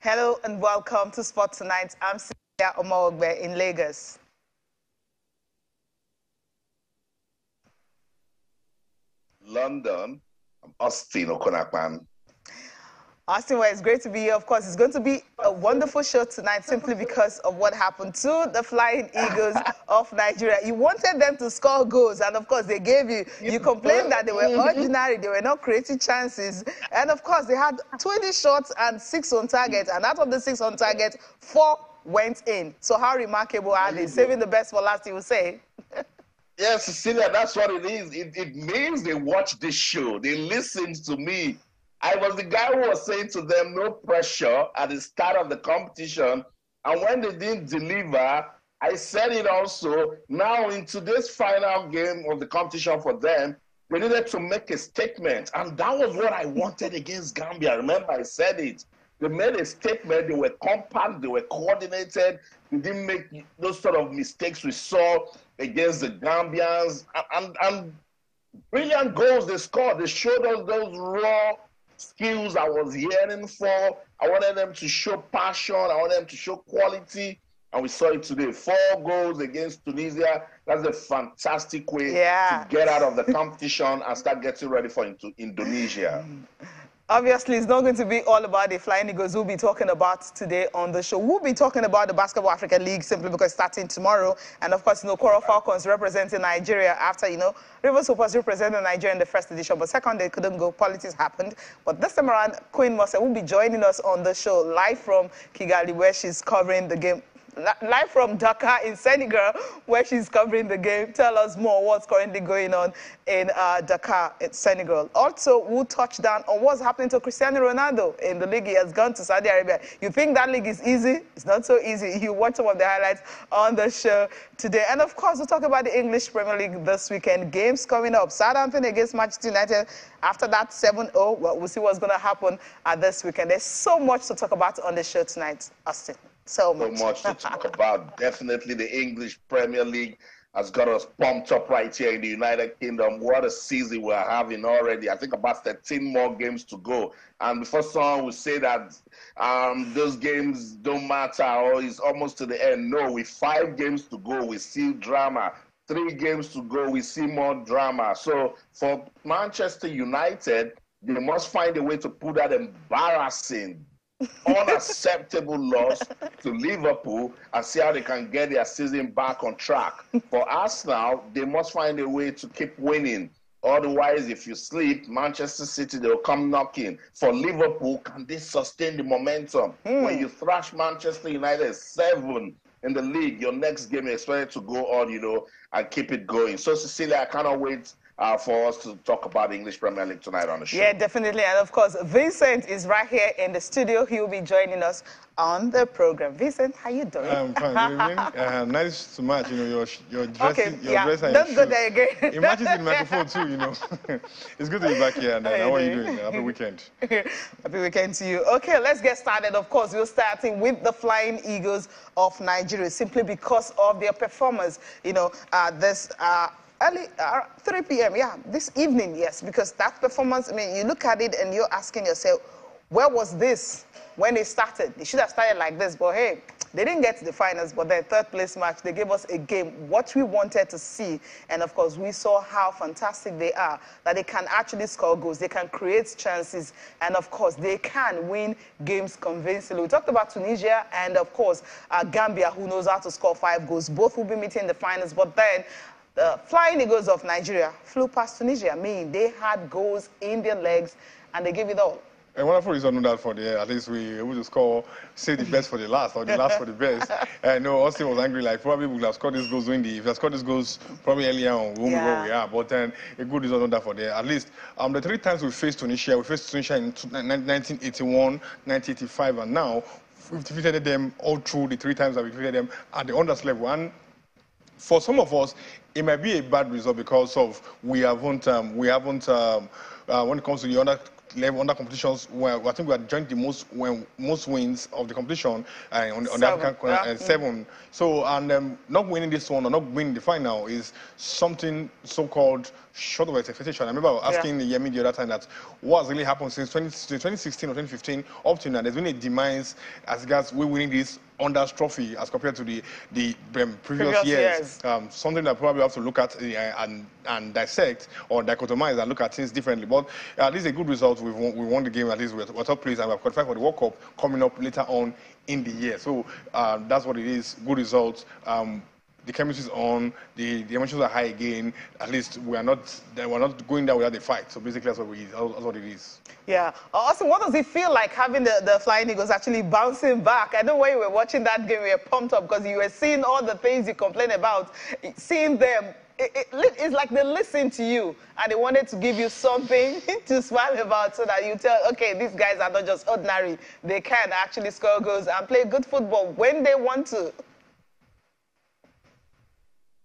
Hello and welcome to Sport Tonight. I'm Cynthia Omawogbe in Lagos. London, I'm Austin Okonakman. Austin, well, it's great to be here. Of course, it's going to be a wonderful show tonight simply because of what happened to the Flying Eagles of Nigeria. You wanted them to score goals, and of course, they gave you. You complained that they were ordinary, they were not creating chances. And of course, they had 20 shots and 6 on target, and out of the 6 on target, 4 went in. So how remarkable are they? Saving the best for last, you would say. Yes, Cecilia, that's what it is. It means they watch this show. They listened to me. I was the guy who was saying to them, no pressure at the start of the competition. And when they didn't deliver, I said it also. Now, in today's final game of the competition for them, they needed to make a statement. And that was what I wanted against Gambia. Remember, I said it. They made a statement. They were compact. They were coordinated. They didn't make those sort of mistakes we saw against the Gambians. And brilliant goals they scored. They showed us those raw skills I was yearning for. I wanted them to show passion. I wanted them to show quality. And we saw it today. 4 goals against Tunisia. That's a fantastic way to get out of the competition and start getting ready for Indonesia. Obviously, it's not going to be all about the Flying Eagles we'll be talking about today on the show. We'll be talking about the Basketball African League simply because it's starting tomorrow. And of course, Koro Falcons representing Nigeria after, Rivers Hoopers representing Nigeria in the first edition. But second, they couldn't go. Politics happened. But this time around, Queen Mose will be joining us on the show live from Kigali, where she's covering the game. Live from Dakar in Senegal, where she's covering the game. Tell us more what's currently going on in Dakar in Senegal. Also, we'll touch down on what's happening to Cristiano Ronaldo in the league. He has gone to Saudi Arabia. You think that league is easy? It's not so easy. You watch some of the highlights on the show today. And of course, we'll talk about the English Premier League this weekend. Games coming up. Southampton against Manchester United. After that 7-0, well, we'll see what's going to happen this weekend. There's so much to talk about on the show tonight, Austin. So much to talk about. Definitely the English Premier League has got us pumped up right here in the United Kingdom. What a season we're having already. I think about 13 more games to go. And before someone will say that those games don't matter or it's almost to the end. No, with 5 games to go, we see drama. 3 games to go, we see more drama. So for Manchester United, they must find a way to put that embarrassing unacceptable loss to Liverpool and see how they can get their season back on track. For Arsenal, they must find a way to keep winning. Otherwise, if you sleep, Manchester City, they'll come knocking. For Liverpool, can they sustain the momentum? When you thrash Manchester United 7 in the league, your next game is expected to go on, and keep it going. So, Cecilia, I cannot wait for us to talk about the English Premier League tonight on the show. Yeah, definitely. And of course, Vincent is right here in the studio. He will be joining us on the program. Vincent, how you doing? I'm fine. Good evening. Nice to match, your dress. Okay, dress and don't go there again. It matches in microphone too, It's good to be back here. And how are you doing? Happy weekend. Happy weekend to you. Okay, let's get started. Of course, we're starting with the Flying Eagles of Nigeria simply because of their performance. This early 3 p.m. This evening, yes, because that performance, you look at it and you're asking yourself, where was this when they started? They should have started like this, but hey, they didn't get to the finals, but their 3rd place match, they gave us a game, what we wanted to see. And of course, we saw how fantastic they are, that they can actually score goals, they can create chances, and of course, they can win games convincingly. We talked about Tunisia and of course, Gambia, who knows how to score 5 goals. Both will be meeting in the finals, but then the Flying Eagles of Nigeria flew past Tunisia. They had goals in their legs, and they gave it all. A wonderful reason that for at least we were able to score, save the best for the last, or the last for the best. I know Austin was angry, like probably we would have scored these goals if we had scored these goals probably earlier on, we won't be where we are. But then a good result that for there. At least the 3 times we faced Tunisia in 1981, 1985, and now we've defeated them all through the 3 times that we defeated them at the unders level. And for some of us, it might be a bad result because of we haven't when it comes to the under level under competitions where I think we are joined the most wins of the competition on the African 7. So and not winning this one or not winning the final is something so-called short of expectation. I remember asking Yemi the other time that what's really happened since 2016 or 2015 up to now. There's been a demise as regards we winning this Unders trophy as compared to the previous years. Something that probably have to look at and dissect or dichotomize and look at things differently. But at least a good result. We won the game. At least we're top place and we're qualified for the World Cup coming up later on in the year. So that's what it is. Good results. The chemistry is on. The emotions are high again. At least we're not going there without a fight. So basically, that's what it is. Yeah. Also, what does it feel like having the Flying Eagles actually bouncing back? I know when you were watching that game, you were pumped up because you were seeing all the things you complain about. Seeing them, it's like they listen to you and they wanted to give you something to smile about so that you tell, okay, these guys are not just ordinary. They can actually score goals and play good football when they want to.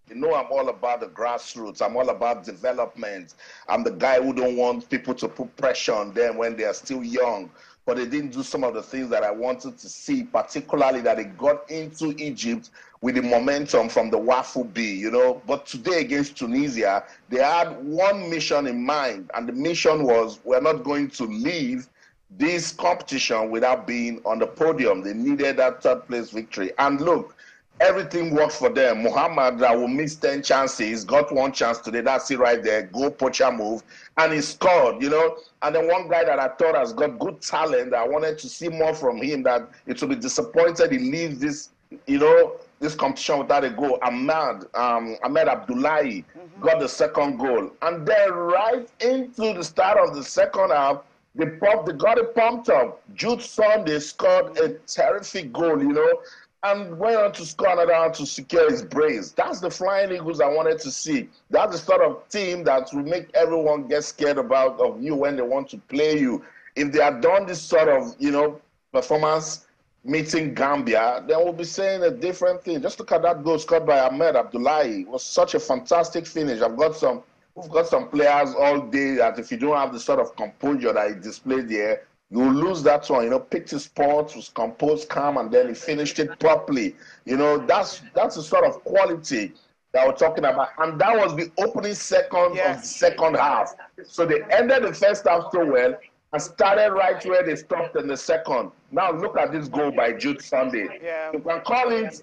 You know, I'm all about the grassroots. I'm all about development. I'm the guy who don't want people to put pressure on them when they are still young. But they didn't do some of the things that I wanted to see, particularly that they got into Egypt with the momentum from the Wafu B, you know. But today against Tunisia, they had one mission in mind, and the mission was we're not going to leave this competition without being on the podium. They needed that third place victory. And look, everything worked for them. Muhammad, that will miss 10 chances, got one chance today. That's it right there. Goal poacher move. And he scored, you know. And then one guy that I thought has got good talent, I wanted to see more from him, that it will be disappointed he leaves this, you know, this competition without a goal. Ahmed Abdullahi got the second goal. And then right into the start of the second half, they got it pumped up. Jude Sunday scored a terrific goal, you know, and went on to score another one to secure his brace. That's the Flying Eagles I wanted to see. That's the sort of team that will make everyone get scared of you when they want to play you. If they had done this sort of, you know, performance meeting Gambia, then we'll be saying a different thing. Just look at that goal scored by Ahmed Abdullahi. It was such a fantastic finish. We've got some players all day that if you don't have the sort of composure that he displayed there, you lose that one. You know, picked his spot, was composed, calm, and then he finished it properly. You know, that's the sort of quality that we're talking about. And that was the opening second of the second half. So they ended the first half so well and started right where they stopped in the second. Now look at this goal by Jude Sunday. You can call it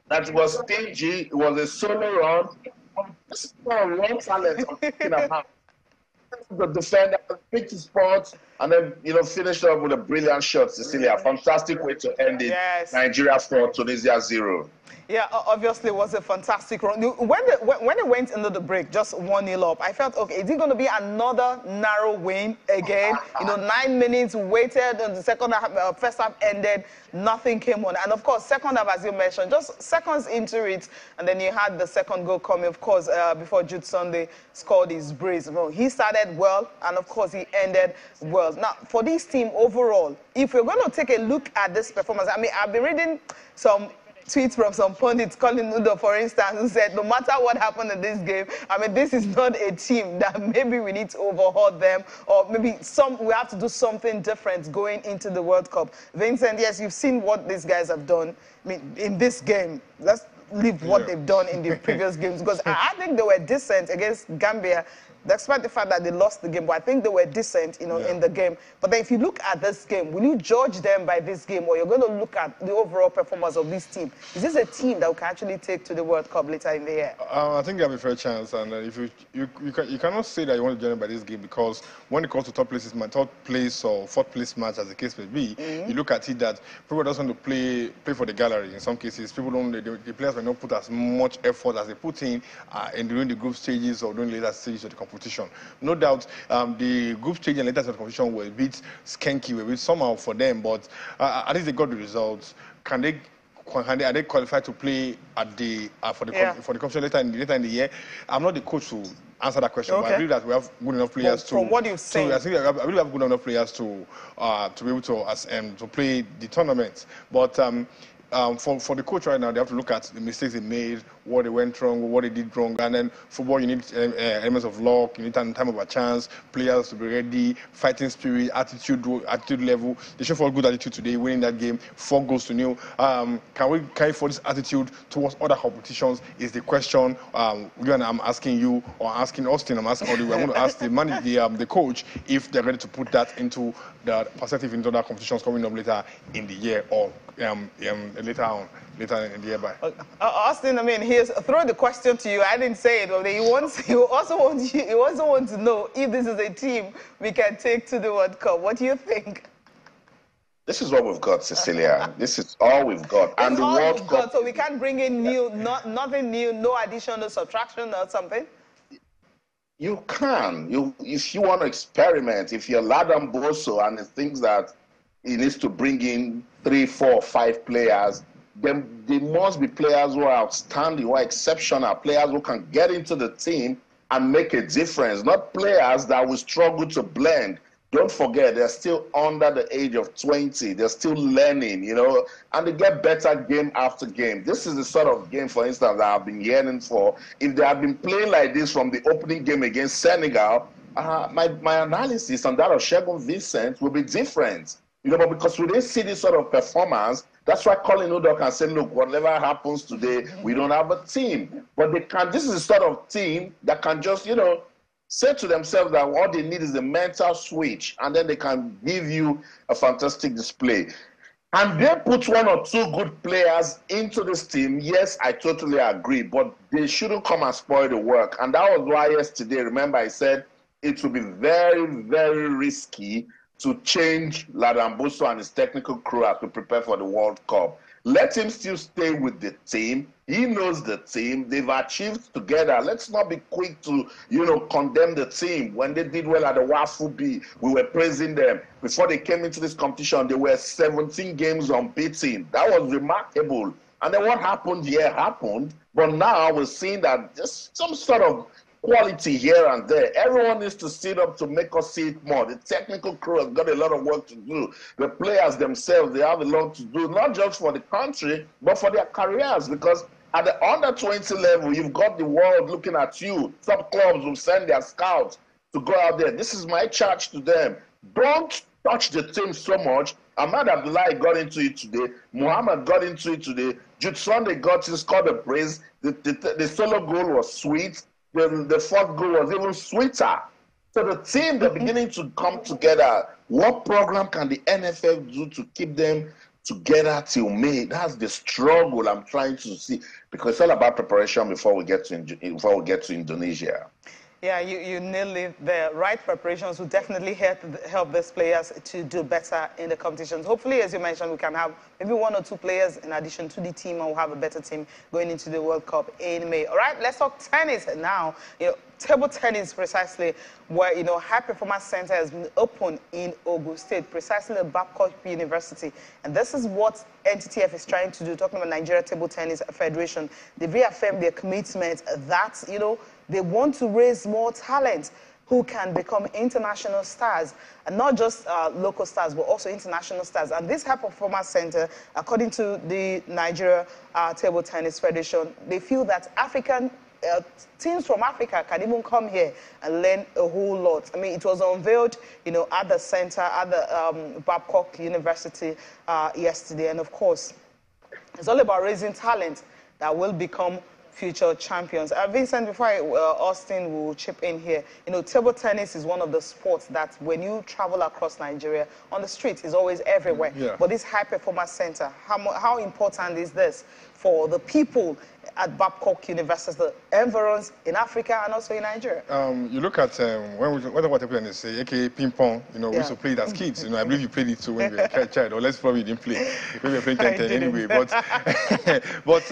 that it was stingy. It was a solo run. This is not a raw talent I'm talking about. The defender picked his spot and then, you know, finished up with a brilliant shot, Cecilia. Fantastic way to end it. Nigeria 4, Tunisia 0. Yeah, obviously it was a fantastic run. When it went into the break, just 1-0 up, I felt, okay, is it going to be another narrow win again? You know, 9 minutes, waited, and the second half, first half ended, nothing came on. And of course, second half, as you mentioned, just seconds into it, and then you had the second goal coming, of course, before Jude Sunday scored his brace. Well, he started well, and of course, he ended well. Now, for this team overall, if we're going to take a look at this performance, I mean, I've been reading some tweets from some pundits, Colin Udo, for instance, who said, no matter what happened in this game, I mean, this is not a team that maybe we need to overhaul them, or maybe we have to do something different going into the World Cup. Vincent, yes, you've seen what these guys have done. I mean, in this game, let's leave what they've done in the previous games, because I think they were decent against Gambia, despite the fact that they lost the game. But I think they were decent, you know, in the game. But then if you look at this game, will you judge them by this game, or you're going to look at the overall performance of this team? Is this a team that we can actually take to the World Cup later in the year? I think they have a fair chance. And if you cannot say that you want to judge them by this game, because when it comes to third place or fourth place match, as the case may be, you look at it that people doesn't want to play for the gallery. In some cases, people don't. The players may not put as much effort as they put in during the group stages or during the later stages of the competition. No doubt, the group stage and later stage of the competition were a bit skanky, were a bit somehow for them, but at least they got the results. Are they qualified to play at for the competition later in the year? I'm not the coach to answer that question, but I believe that we have good enough players from what you've seen. I think I believe we have good enough players to be able to play the tournament. But for the coach right now, they have to look at the mistakes they made, what they went wrong, what they did wrong, and then football, you need elements of luck, you need time of a chance, players to be ready, fighting spirit, attitude level. They show for a good attitude today, winning that game, 4-0. Can we carry for this attitude towards other competitions? Is the question. I'm asking you, or asking Austin. I'm going to ask the coach if they're ready to put that into the perspective into other competitions coming up later in the year, or later in the year by. Austin, I mean, here's throw the question to you. I didn't say it, but he also wants to know if this is a team we can take to the World Cup. What do you think? This is what we've got, Cecilia. This is all we've got. And the World Cup. So we can't bring in nothing new, no addition, no subtraction or something? You can. If you want to experiment, if you're Ladan Boso and he thinks that he needs to bring in 3, 4, 5 players, then they must be players who are outstanding, who are exceptional, players who can get into the team and make a difference, not players that will struggle to blend. Don't forget, they're still under the age of 20. They're still learning, and they get better game after game. This is the sort of game, for instance, that I've been yearning for. If they had been playing like this from the opening game against Senegal, my analysis on that of Segun Vincent will be different. But because we didn't see this sort of performance, that's why Colin Udok can say, look, whatever happens today, we don't have a team. But this is the sort of team that can just, say to themselves that all they need is a mental switch, and then they can give you a fantastic display. And they put 1 or 2 good players into this team. Yes, I totally agree, but they shouldn't come and spoil the work. And that was why yesterday, remember, I said it would be very, very risky to change Ladan Boso and his technical crew as we prepare for the World Cup. Let him still stay with the team. He knows the team. They've achieved together. Let's not be quick to, condemn the team. When they did well at the WAFU B, we were praising them. Before they came into this competition, they were 17 games unbeaten. That was remarkable. And then what happened here happened. But now we're seeing that there's some sort of quality here and there. Everyone needs to sit up to make us see it more. The technical crew has got a lot of work to do. The players themselves, they have a lot to do, not just for the country, but for their careers. Because at the under-20 level, you've got the world looking at you. Some clubs will send their scouts to go out there. This is my charge to them. Don't touch the team so much. Ahmad Abdullahi got into it today. Muhammad got into it today. Jude Sunday scored a brace. The solo goal was sweet. The fourth goal was even sweeter. So the team, they're beginning to come together. What program can the NFL do to keep them together till May? That's the struggle I'm trying to see, because it's all about preparation before we get to Indonesia. Yeah, you nailed it. The right preparations will definitely help these players to do better in the competitions. Hopefully, as you mentioned, we can have maybe 1 or 2 players in addition to the team, and we'll have a better team going into the World Cup in May. All right, let's talk tennis now. Table tennis precisely, where, High Performance Center has been opened in Ogun State, precisely at Babcock University. And this is what NTTF is trying to do, talking about Nigeria Table Tennis Federation. They reaffirmed their commitment that, they want to raise more talent who can become international stars, and not just local stars, but also international stars. And this High Performance Center, according to the Nigeria Table Tennis Federation, they feel that teams from Africa can even come here and learn a whole lot. I mean, it was unveiled, at the center, at the Babcock University yesterday. And of course, it's all about raising talent that will become future champions. Vincent, before Austin will chip in here, table tennis is one of the sports that when you travel across Nigeria, on the street is always everywhere. Yeah. But this High Performance Center, how important is this for the people at Babcock University, the environs in Africa and also in Nigeria? You look at when we talk about table tennis, aka ping pong, we used to play it as kids. I believe you played it too when you were a child, or let's probably didn't play. Maybe you were playing 10-10 anyway. But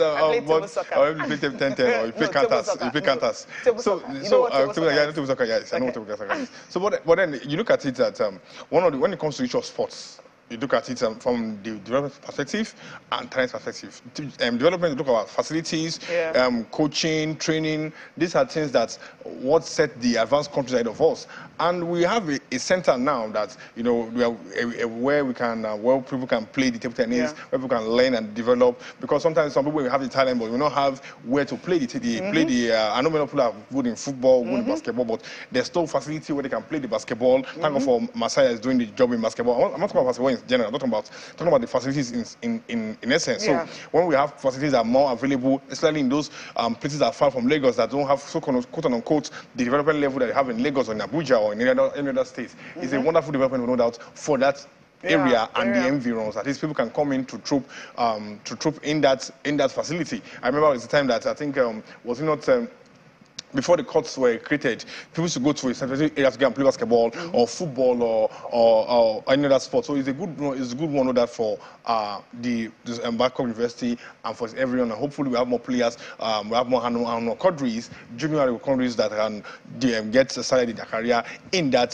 or you play 10-10, or you play counters. You play counters. Table soccer, yes, I know table soccer is. So, but then you look at it that when it comes to each of sports, you look at it from the development perspective and talent perspective. Development, you look at facilities, coaching, training. These are things that what set the advanced countries ahead of us. And we have a center now that, you know, where we can, where people can play the table tennis, where people can learn and develop. Because sometimes some people have the talent, but we don't have where to play I know many people are good in football, good in basketball, but there's no facility where they can play the basketball. Thank God for Messiah is doing the job in basketball. I'm not talking about basketball in general. I'm talking about the facilities in essence. So when we have facilities that are more available, especially in those places that are far from Lagos that don't have so quote unquote the development level that they have in Lagos or in Abuja or in any other states, it's a wonderful development, no doubt, for that area and the environs. At least people can come in to troop in that facility. I remember it was the time that I think was it not. Before the courts were created, people used to go to a specific area to go and play basketball or football or any other sport. So it's a good one that for the Bangkok University and for everyone. And hopefully we have more players, we have more cadres, junior cadres that can get started in their career in that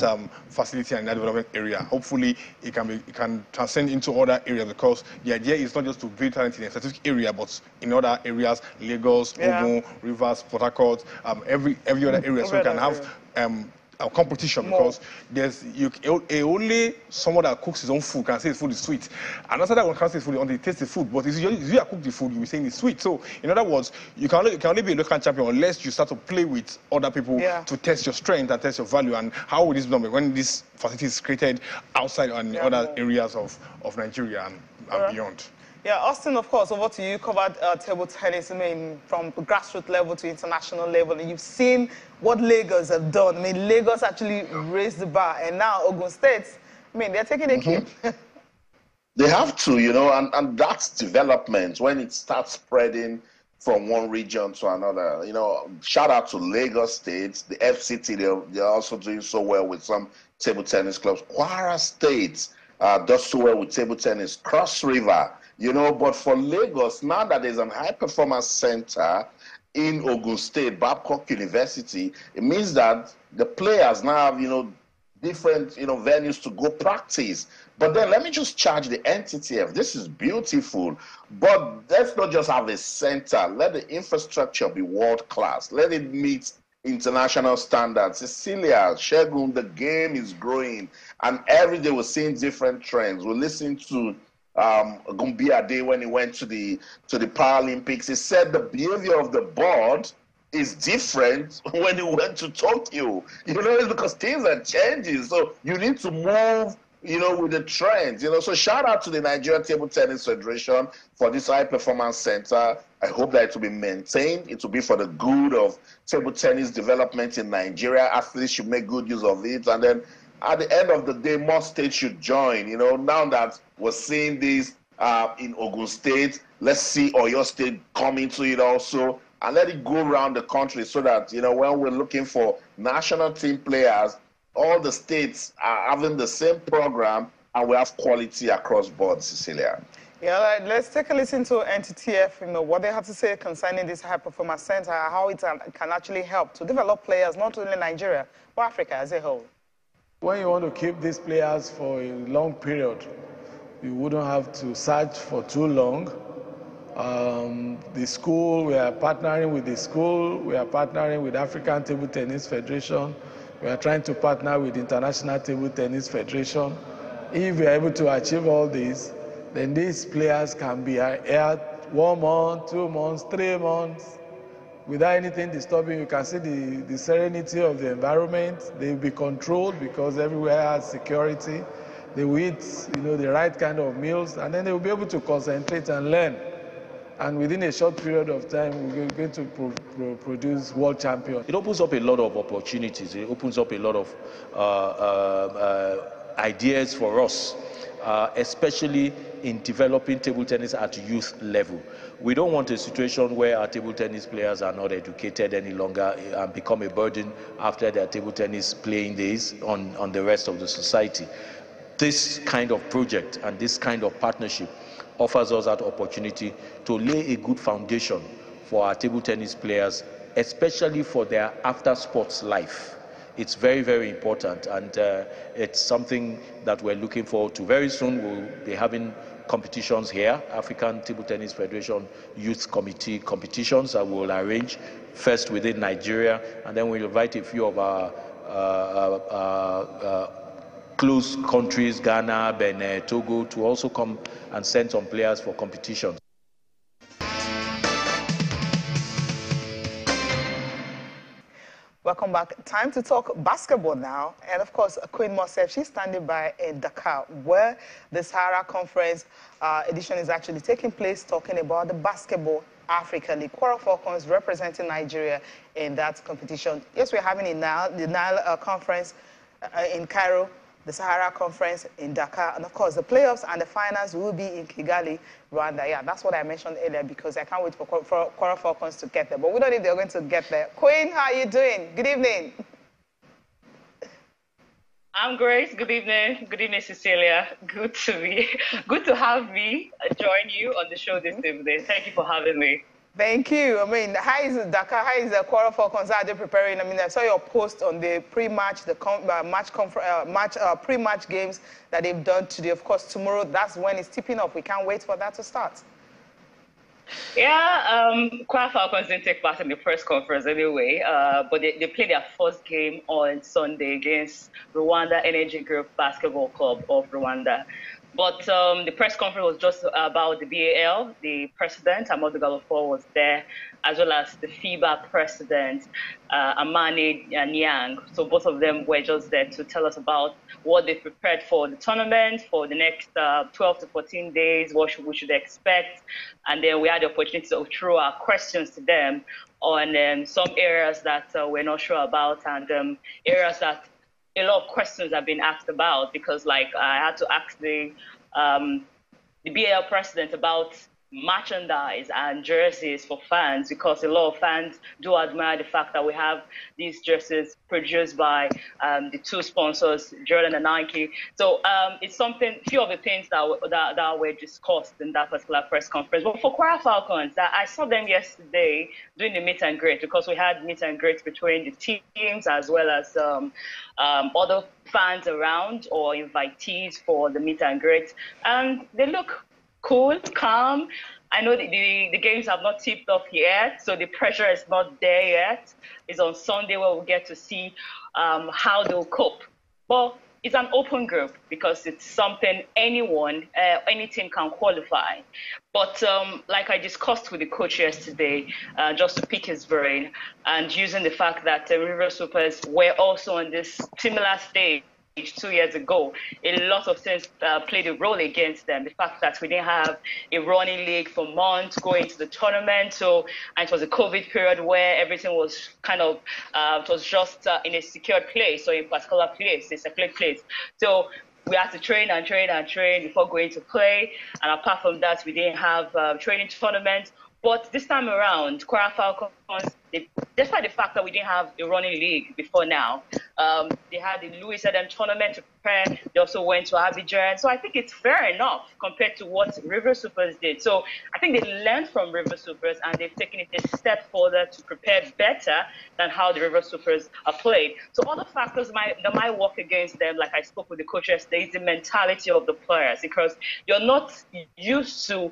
facility and that development area. Hopefully it can transcend into other areas, because the idea is not just to build talent in a specific area, but in other areas, Lagos, Ogun, Rivers, Port Harcourt, every other area, so we can have a competition, because there's only someone that cooks his own food can say his food is sweet. And after that one can't say his food until he tastes the food. But if you cook the food, you'll be saying it's sweet. So in other words, you can only be a local champion unless you start to play with other people to test your strength and test your value. And how will this be done when this facility is created outside and other areas of Nigeria and beyond? Yeah, Austin, of course, over to you. You covered table tennis, I mean, from grassroots level to international level, and you've seen what Lagos have done. I mean, Lagos actually raised the bar, and now Ogun State, I mean, they're taking a cue. They have to, you know, and that's development when it starts spreading from one region to another. You know, shout out to Lagos State, the FCT, they're also doing so well with some table tennis clubs. Kwara State does so well with table tennis. Cross River, you know, but for Lagos, now that there's an high-performance center in Ogun State, Babcock University, it means that the players now have, you know, different, you know, venues to go practice. But then let me just charge the NTTF. This is beautiful, but let's not just have a center. Let the infrastructure be world-class. Let it meet international standards. Cecilia, Shegun, the game is growing, and every day we're seeing different trends. We're listening to Gumbiade when he went to the Paralympics. He said the behavior of the board is different when he went to Tokyo. You know, it's because things are changing. So you need to move, you know, with the trends. You know, so shout out to the Nigerian Table Tennis Federation for this high performance center. I hope that it will be maintained. It will be for the good of table tennis development in Nigeria. Athletes should make good use of it, and then at the end of the day, more states should join. You know, now that we're seeing this in Ogun State, let's see Oyo State come into it also, and let it go around the country so that, you know, when we're looking for national team players, all the states are having the same program and we have quality across board, Cecilia. Yeah, let's take a listen to NTTF, you know, what they have to say concerning this high-performance center, how it can actually help to develop players, not only in Nigeria, but Africa as a whole. When you want to keep these players for a long period, you wouldn't have to search for too long. The school, we are partnering with the school, we are partnering with African Table Tennis Federation, we are trying to partner with International Table Tennis Federation. If we are able to achieve all this, then these players can be here 1 month, 2 months, 3 months, without anything disturbing. You can see the serenity of the environment. They will be controlled because everywhere has security. They will eat, you know, the right kind of meals, and then they will be able to concentrate and learn. And within a short period of time, we're going to produce world champions. It opens up a lot of opportunities. It opens up a lot of ideas for us, especially in developing table tennis at youth level. We don't want a situation where our table tennis players are not educated any longer and become a burden after their table tennis playing days on the rest of the society. This kind of project and this kind of partnership offers us that opportunity to lay a good foundation for our table tennis players, especially for their after sports life. it's very, very important, and it's something that we're looking forward to. Very soon we'll be having competitions here, African Table Tennis Federation Youth Committee competitions that we'll arrange first within Nigeria, and then we'll invite a few of our close countries, Ghana, Benin, Togo, to also come and send some players for competitions. Welcome back. Time to talk basketball now. And of course, Queen Mosef, she's standing by in Dakar, where the Sahara Conference edition is actually taking place, talking about the Basketball Africa League. Quora Falcons representing Nigeria in that competition. Yes, we're having it now, the Nile Conference in Cairo, the Sahara Conference in Dakar, and of course the playoffs and the finals will be in Kigali, Rwanda. Yeah, that's what I mentioned earlier because I can't wait for Quora Falcons to get there. But we don't know if they're going to get there. Queen, how are you doing? Good evening. I'm great. Good evening. Good evening, Cecilia. Good to have me join you on the show this evening. Thank you for having me. Thank you. I mean, how is Dakar? How is the Quora Falcons? How are they preparing? I mean, I saw your post on the pre-match, pre-match games that they've done today. Of course, tomorrow, that's when it's tipping off. We can't wait for that to start. Yeah, Quora Falcons didn't take part in the press conference anyway, but they played their first game on Sunday against Rwanda Energy Group Basketball Club of Rwanda. But the press conference was just about the BAL. The president, Amadou Gallofor, was there, as well as the FIBA president, Amane Niang. So both of them were just there to tell us about what they prepared for the tournament for the next 12 to 14 days, what we should expect. And then we had the opportunity to throw our questions to them on some areas that we're not sure about, and areas that a lot of questions have been asked about, because like I had to ask the BAL president about merchandise and jerseys for fans, because a lot of fans do admire the fact that we have these jerseys produced by the two sponsors, Jordan and Nike. So it's something, few of the things that were discussed in that particular press conference. But for Quora Falcons, I saw them yesterday doing the meet and greet, because we had meet and greet between the teams as well as other fans around or invitees for the meet and greet. And they look cool, calm. I know the games have not tipped off yet, so the pressure is not there yet. It's on Sunday where we'll get to see how they'll cope. But it's an open group because it's something any team can qualify. But like I discussed with the coach yesterday, just to pick his brain, and using the fact that River Supers were also on this similar stage 2 years ago, a lot of things played a role against them. The fact that we didn't have a running league for months going into the tournament, and it was a COVID period where everything was kind of, it was just in a secured place, or in a particular place, a separate place. So we had to train and train and train before going to play. And apart from that, we didn't have training tournaments. But this time around, Quora Falcons, despite the fact that we didn't have a running league before now, they had the Louis Adam tournament to prepare. They also went to Abidjan. So I think it's fair enough compared to what River Supers did. So I think they learned from River Supers, and they've taken it a step further to prepare better than how the River Supers are played. So other factors that might work against them, like I spoke with the coach yesterday, is the mentality of the players, because you're not used to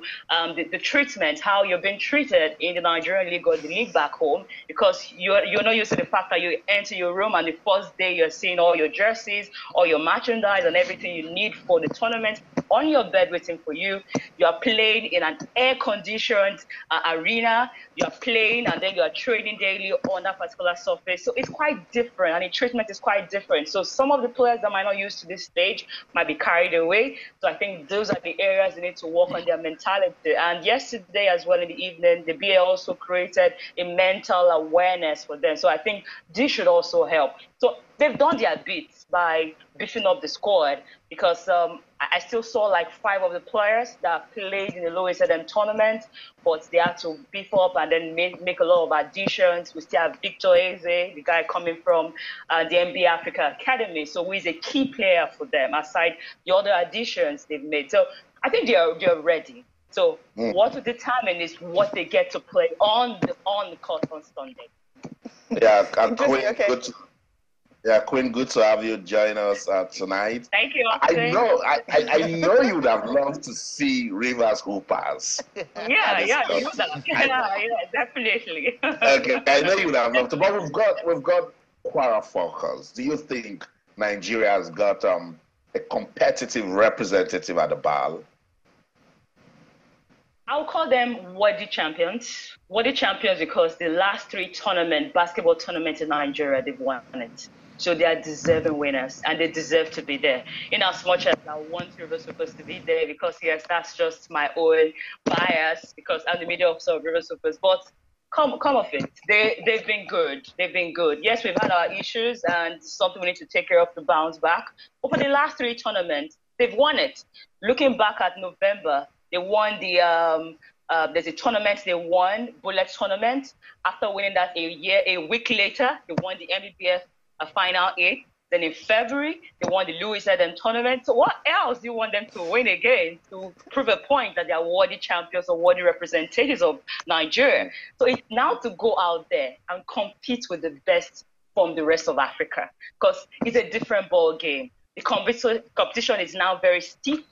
the treatment, how you're being treated in the Nigerian league or the league back home, because you're not used to the fact that you enter your room and the first day you're seeing all your jerseys, all your merchandise and everything you need for the tournament on your bed waiting for you. You are playing in an air-conditioned arena. You are playing and then you are training daily on that particular surface. So it's quite different, and the treatment is quite different. So some of the players that might not used to this stage might be carried away. So I think those are the areas they need to work on their mentality. And yesterday as well in the evening, the BA also created a mental awareness for them. So I think this should also help. So they've done their bit by beefing up the squad, because I still saw like 5 of the players that played in the Louis Adam tournament, but they had to beef up and then make a lot of additions. We still have Victor Eze, the guy coming from the NBA Africa Academy, so who is a key player for them, aside the other additions they've made. So I think they're ready. So what will determine is what they get to play on the court on Sunday. Yeah, okay. Yeah, Queen, good to have you join us tonight. Thank you. I know you would have loved to see Rivers Hoopers. Yeah, you would have. Yeah, definitely. Okay, I know you would have loved to, but we've got Quara Falcons. Do you think Nigeria has got a competitive representative at the BAL? I'll call them worthy champions. Worthy champions because the last 3 basketball tournaments in Nigeria, they've won it. So they are deserving winners, and they deserve to be there. In as much as I want Rivers Hoopers to be there, because yes, that's just my own bias, because I'm the media officer of Rivers Hoopers. But come of it, they've been good. They've been good. Yes, we've had our issues, and something we need to take care of to bounce back. But for the last 3 tournaments, they've won it. Looking back at November, they won the there's a tournament they won, Bullet tournament. After winning that a week later, they won the MBBF Final 8. Then in February, they won the Louis Adam tournament. So what else do you want them to win again to prove a point that they are worthy champions or worthy representatives of Nigeria? So it's now to go out there and compete with the best from the rest of Africa, because it's a different ball game. The competition is now very steep.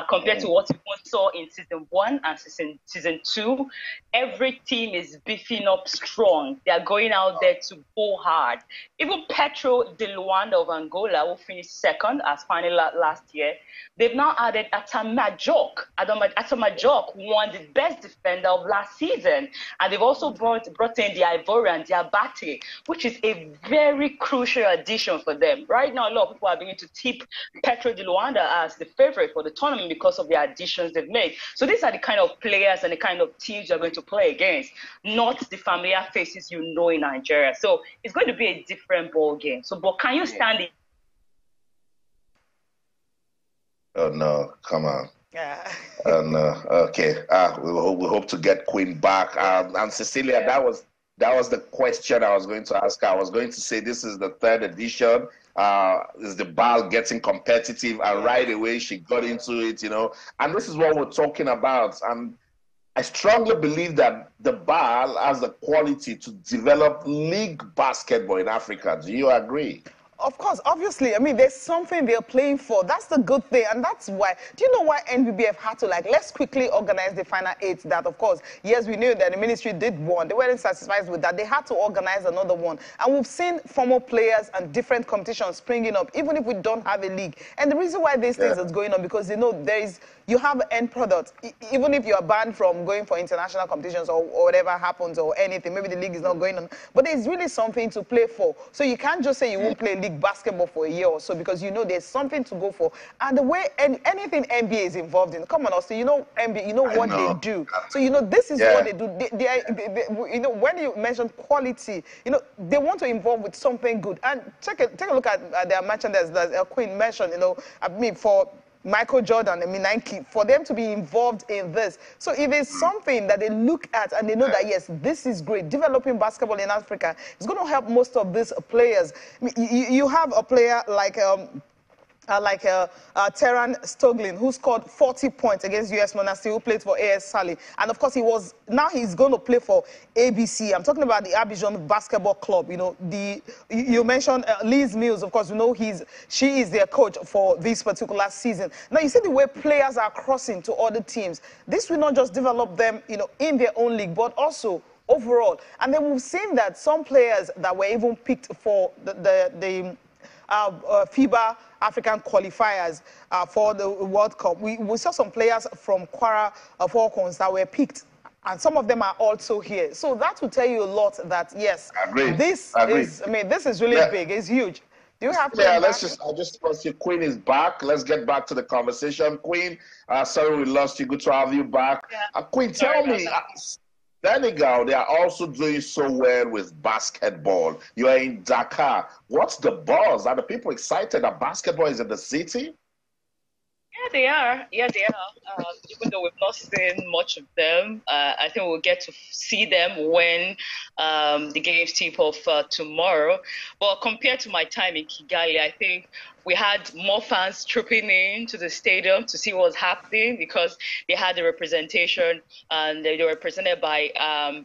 Compared to what we saw in season 1 and season 2, every team is beefing up strong. They are going out there to go hard. Even Petro de Luanda of Angola, who finished second as final last year, they've now added Atamajok. Atamajok won the best defender of last season, and they've also brought in the Ivorian, Diabate, which is a very crucial addition for them. Right now, a lot of people are beginning to tip Petro de Luanda as the favorite for the tournament because of the additions they've made. So these are the kind of players and the kind of teams you're going to play against, not the familiar faces you know in Nigeria. So it's going to be a different ball game. So, but can you stand it? Oh no, come on. Yeah. No. Okay. We hope to get Queen back. And Cecilia, that was the question I was going to ask her. I was going to say this is the 3rd edition. Is the BAL getting competitive? And right away she got into it, and this is what we're talking about. And I strongly believe that the BAL has the quality to develop league basketball in Africa. Do you agree? Of course, obviously. I mean, there's something they're playing for. That's the good thing. And that's why, do you know why NBBF had to, let's quickly organize the final 8 that, of course, yes, we knew that the ministry did one. They weren't satisfied with that. They had to organize another one. And we've seen former players and different competitions springing up, even if we don't have a league. And the reason why these things is going on, because, you have an end product. Even if you're banned from going for international competitions or whatever happens or anything, maybe the league is not going on, but there's really something to play for. So you can't just say you won't play league basketball for a year or so, because there's something to go for. And the way anything NBA is involved in, come on, also, NBA, what they do. So this is what they do. They when you mention quality, they want to involve with something good. And take a look at their merchandise that Queen mentioned. For Michael Jordan, Nike, for them to be involved in this. So if it's something that they look at and they know that, yes, this is great, developing basketball in Africa, it's going to help most of these players. You have a player like Terran Stoglin, who scored 40 points against US Monastir, who played for AS Sali. And of course, now he's going to play for ABC. I'm talking about the Abidjan Basketball Club. You mentioned Liz Mills, of course, she is their coach for this particular season. Now, you see the way players are crossing to other teams. This will not just develop them, in their own league, but also overall. And then we've seen that some players that were even picked for the FIBA African qualifiers for the World Cup. We saw some players from Quara Falcons that were picked, and some of them are also here. So that will tell you a lot that, yes, this is really big. It's huge. Do you have to? Yeah, I just want to see Queen is back. Let's get back to the conversation. Queen, sorry we lost you. Good to have you back. Yeah. Queen, tell me, Senegal, they are also doing so well with basketball. You are in Dakar. What's the buzz? Are the people excited that basketball is in the city? Yeah, they are. Even though we've not seen much of them, I think we'll get to see them when the games tip off tomorrow. But compared to my time in Kigali, I think we had more fans trooping in to the stadium to see what was happening because they had the representation and they were represented by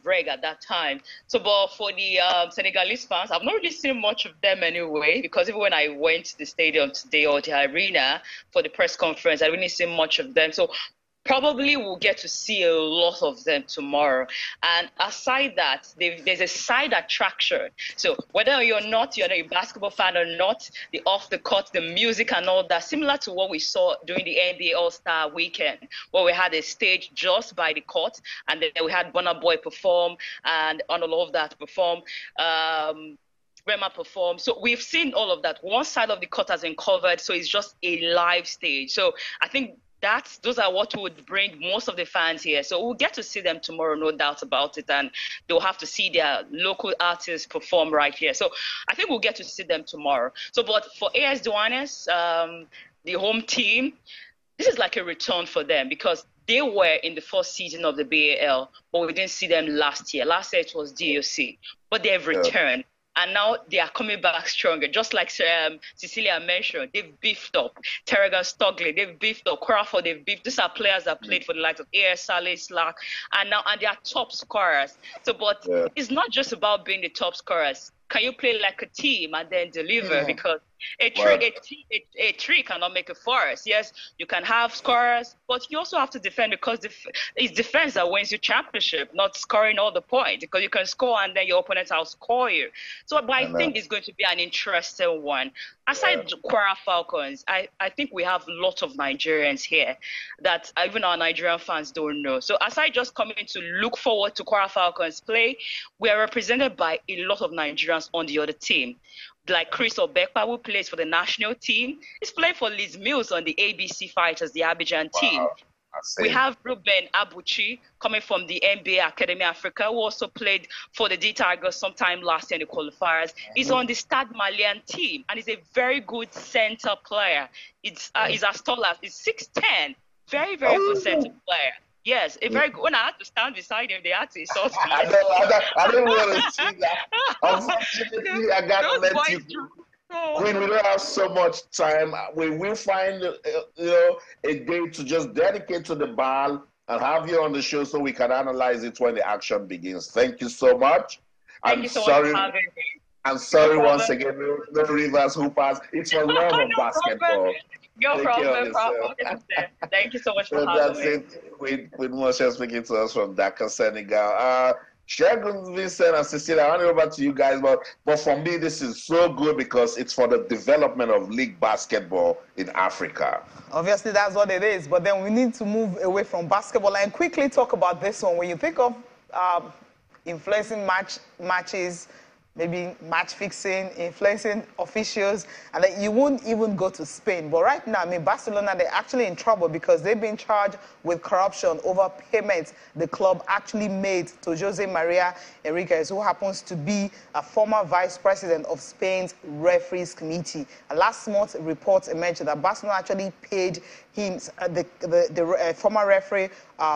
Reg at that time. So, but for the Senegalese fans, I've not really seen much of them anyway, because even when I went to the stadium today or the arena for the press conference, I didn't see much of them. So probably we'll get to see a lot of them tomorrow. And aside that, there's a side attraction. So whether you're a basketball fan or not, the off the court, the music and all that, similar to what we saw during the NBA All-Star weekend, where we had a stage just by the court, and then we had Burna Boy perform and on all of that perform. Rema perform. So we've seen all of that. One side of the court has been covered, so it's just a live stage. So I think those are what would bring most of the fans here. So we'll get to see them tomorrow, no doubt about it. And they'll have to see their local artists perform right here. So I think we'll get to see them tomorrow. So, but for AS Douanes, the home team, this is like a return for them because they were in the first season of the BAL, but we didn't see them last year. Last year it was DOC, but they've returned. And now they are coming back stronger. Just like Cecilia mentioned, they've beefed up. Terragan Stockley, they've beefed up. Crawford, they've beefed. These are players that played for the likes of AS Saleh, Slack, and they are top scorers. So, but it's not just about being the top scorers. Can you play like a team and then deliver? Because a tree cannot make a forest. Yes, you can have scorers, but you also have to defend because it's defense that wins you championship, not scoring all the points. Because you can score and then your opponents outscore you. So, but I think it's going to be an interesting one. Aside Kwara Falcons, I think we have lots of Nigerians here that even our Nigerian fans don't know. So aside just coming to look forward to Kwara Falcons play, we are represented by a lot of Nigerians on the other team. Like Chris Obekpa, who plays for the national team, he's playing for Liz Mills on the ABC Fighters, the Abidjan team. We have Ruben Abuchi coming from the NBA Academy Africa, who also played for the D Tigers sometime last year in the qualifiers. He's on the Stade Malien team, and he's a very good center player. He's as tall as, he's 6'10", very, very good center player. Yes, a very good. When I had to stand beside him, they had to insult me. I don't want to see that. Unfortunately, I got to let you. Queen, we don't have so much time. We will find a day to just dedicate to the ball and have you on the show so we can analyze it when the action begins. Thank you so much. Thank you so much for having me. I'm sorry once again, no Rivers Hoopers. It's for love of basketball. No problem. Thank you so much for having me. That's it with Moshe speaking to us from Dakar, Senegal. Shegun, Vincent, and Cecilia, I'll hand it over to you guys. But for me, this is so good because it's for the development of league basketball in Africa. Obviously, that's what it is. But then we need to move away from basketball and quickly talk about this one. When you think of influencing matches, maybe match fixing, influencing officials, and that you won't even go to Spain. But right now, Barcelona, they're actually in trouble because they've been charged with corruption over payments the club actually made to Jose Maria Enriquez, who happens to be a former vice president of Spain's referees committee. And last month, reports emerged that Barcelona actually paid him, the former referee,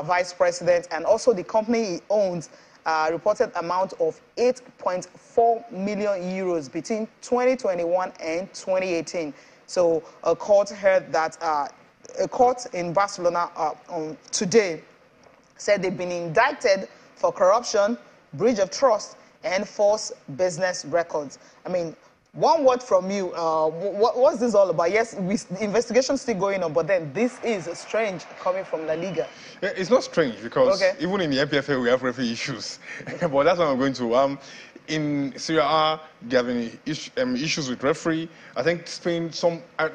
vice president, and also the company he owns, reported amount of 8.4 million euros between 2021 and 2018. So a court heard that a court in Barcelona today said they've been indicted for corruption, breach of trust, and false business records. I mean, one word from you, what's this all about? Yes, the investigation's still going on, but then this is strange coming from La Liga. It's not strange because even in the MPFA we have referee issues. But that's what I'm going to. In Serie A, they have been issues with referee. I think Spain,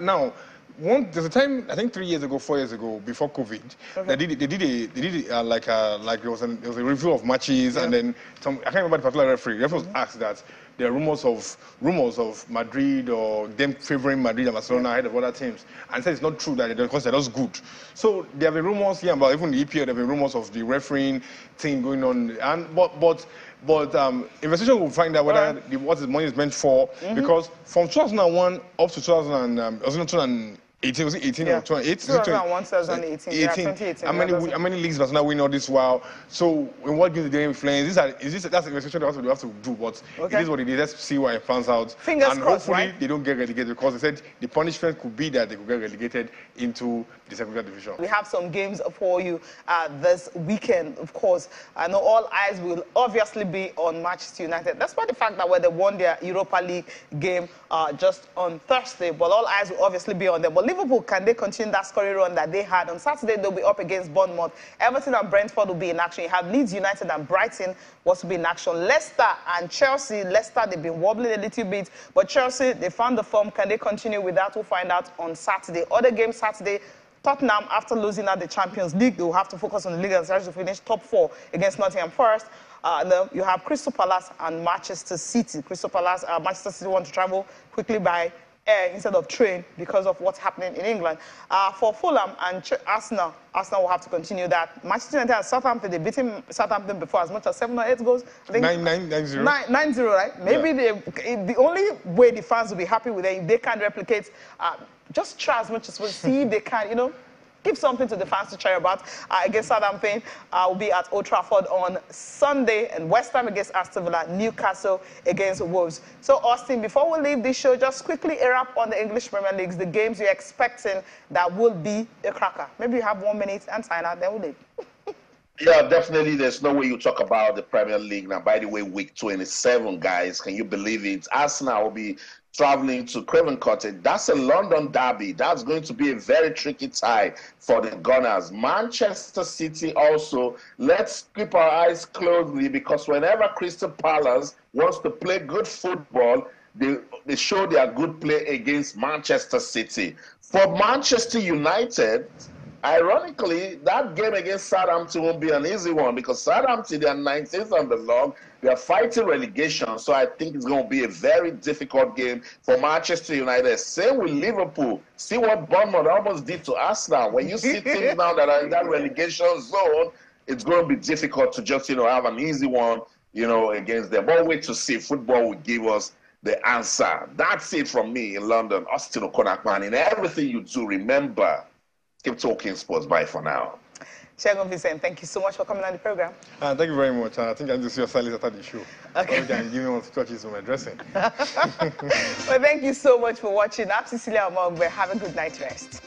now, there's a time, I think 3 years ago, 4 years ago, before COVID, they did like there was a review of matches, and then I can't remember the particular referee. The referee was asked that there are rumors of Madrid or them favoring Madrid and Barcelona ahead of other teams, and said it's not true that because they're just good. So there have been rumors here about even the EPL. There have been rumors of the refereing thing going on, and but investigation will find out whether what the money is meant for, because from 2001 up to 2000. 18, was it 18 Yeah. or 20? 2001, 2018. Yeah, 2018. How many leagues Barcelona win all this while? So, in what gives the game influence? That's a restriction they have to do, but it is what it is. Let's see why it pans out. Fingers and crossed, hopefully right? they don't get relegated, because they said the punishment could be that they could get relegated into the second division. We have some games for you this weekend, of course. I know all eyes will obviously be on Manchester United. Despite the fact that they won their Europa League game just on Thursday, but all eyes will obviously be on them. But Liverpool, can they continue that scoring run that they had? On Saturday, they'll be up against Bournemouth. Everton and Brentford will be in action. You have Leeds United and Brighton was to be in action. Leicester and Chelsea. Leicester, they've been wobbling a little bit, but Chelsea, they found the form. Can they continue with that? We'll find out on Saturday. Other games Saturday, Tottenham, after losing at the Champions League, they will have to focus on the league and try to finish top 4 against Nottingham Forest. And then you have Crystal Palace and Manchester City. Crystal Palace, Manchester City want to travel quickly by air instead of train because of what's happening in England. For Fulham and Arsenal will have to continue that. Manchester United and Southampton, they've beaten Southampton before as much as 7 or 8 goals. I think 9-0. 9-0, right? Maybe the only way the fans will be happy with it, if they can replicate, just try as much as possible, see if they can, give something to the fans to cheer about. Against Southampton, will be at Old Trafford on Sunday, and West Ham against Aston Villa, Newcastle against Wolves. So, Austin, before we leave this show, just quickly a wrap on the English Premier Leagues, the games you're expecting that will be a cracker. Maybe you have 1 minute and sign out, then we'll leave. Yeah, definitely. There's no way you talk about the Premier League. Now, by the way, week 27, guys, can you believe it? Arsenal will be traveling to Craven Cottage. That's a London derby. That's going to be a very tricky tie for the Gunners. Manchester City also, let's keep our eyes closely, because whenever Crystal Palace wants to play good football, they show their good play against Manchester City. For Manchester United, ironically, that game against Southampton won't be an easy one, because Southampton, they are 19th on the log. They are fighting relegation, so I think it's going to be a very difficult game for Manchester United. Same with Liverpool. See what Bournemouth almost did to Arsenal. When you see teams now that are in that relegation zone, it's going to be difficult to just, have an easy one, against them. But wait to see. Football will give us the answer. That's it from me in London. Austin Okonakman. In everything you do, remember, keep talking sports. Bye for now. Shegun Vincent, thank you so much for coming on the program. Thank you very much. I think I need to see your silence after the show. Okay. So give me one to touches on my dressing. Well, thank you so much for watching. I'm Cecilia Omogbe. Have a good night rest.